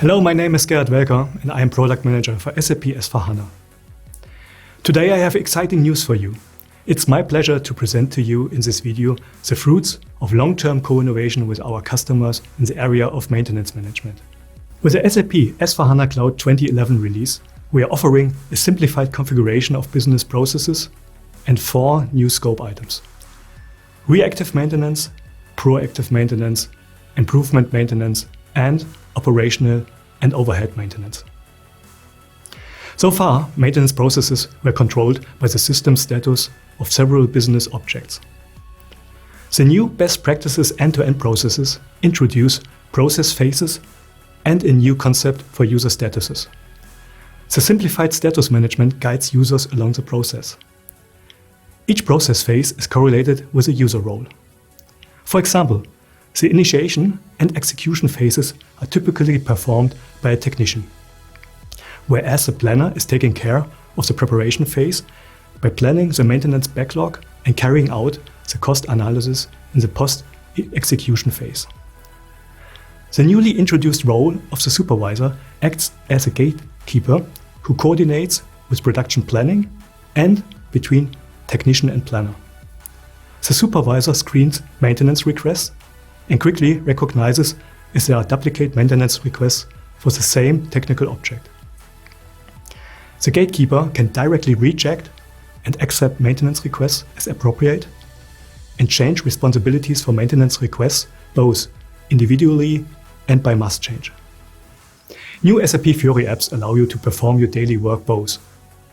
Hello, my name is Gerhard Welker and I am Product Manager for SAP S/4HANA. Today I have exciting news for you. It's my pleasure to present to you in this video the fruits of long-term co-innovation with our customers in the area of maintenance management. With the SAP S/4HANA Cloud 2011 release, we are offering a simplified configuration of business processes and 4 new scope items: reactive maintenance, proactive maintenance, improvement maintenance, and operational and overhead maintenance. So far, maintenance processes were controlled by the system status of several business objects. The new best practices end-to-end processes introduce process phases and a new concept for user statuses. The simplified status management guides users along the process. Each process phase is correlated with a user role. For example, the initiation and execution phases are typically performed by a technician, whereas the planner is taking care of the preparation phase by planning the maintenance backlog and carrying out the cost analysis in the post-execution phase. The newly introduced role of the supervisor acts as a gatekeeper who coordinates with production planning and between technician and planner. The supervisor screens maintenance requests and quickly recognizes if there are duplicate maintenance requests for the same technical object. The gatekeeper can directly reject and accept maintenance requests as appropriate and change responsibilities for maintenance requests both individually and by must change. New SAP Fiori apps allow you to perform your daily work both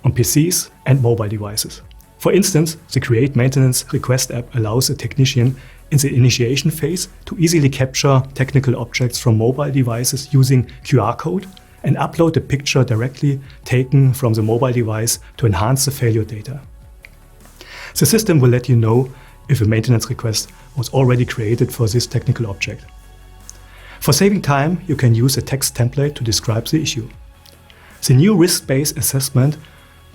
on PCs and mobile devices. For instance, the Create Maintenance Request app allows a technician in the initiation phase to easily capture technical objects from mobile devices using QR code and upload a picture directly taken from the mobile device to enhance the failure data. The system will let you know if a maintenance request was already created for this technical object. For saving time, you can use a text template to describe the issue. The new risk-based assessment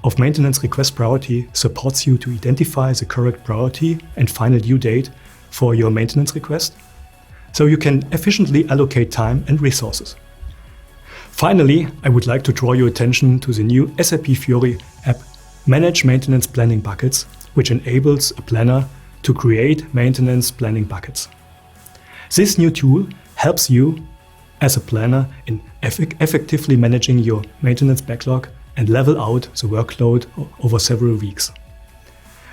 of maintenance request priority supports you to identify the correct priority and final due date for your maintenance request, so you can efficiently allocate time and resources. Finally, I would like to draw your attention to the new SAP Fiori app Manage Maintenance Planning Buckets, which enables a planner to create maintenance planning buckets. This new tool helps you as a planner in effectively managing your maintenance backlog and level out the workload over several weeks.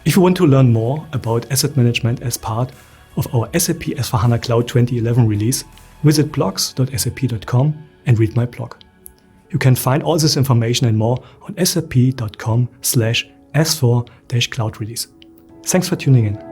If you want to learn more about asset management as part of our SAP S/4HANA Cloud 2011 release, visit blogs.sap.com and read my blog. You can find all this information and more on sap.com/s4-cloud release. Thanks for tuning in.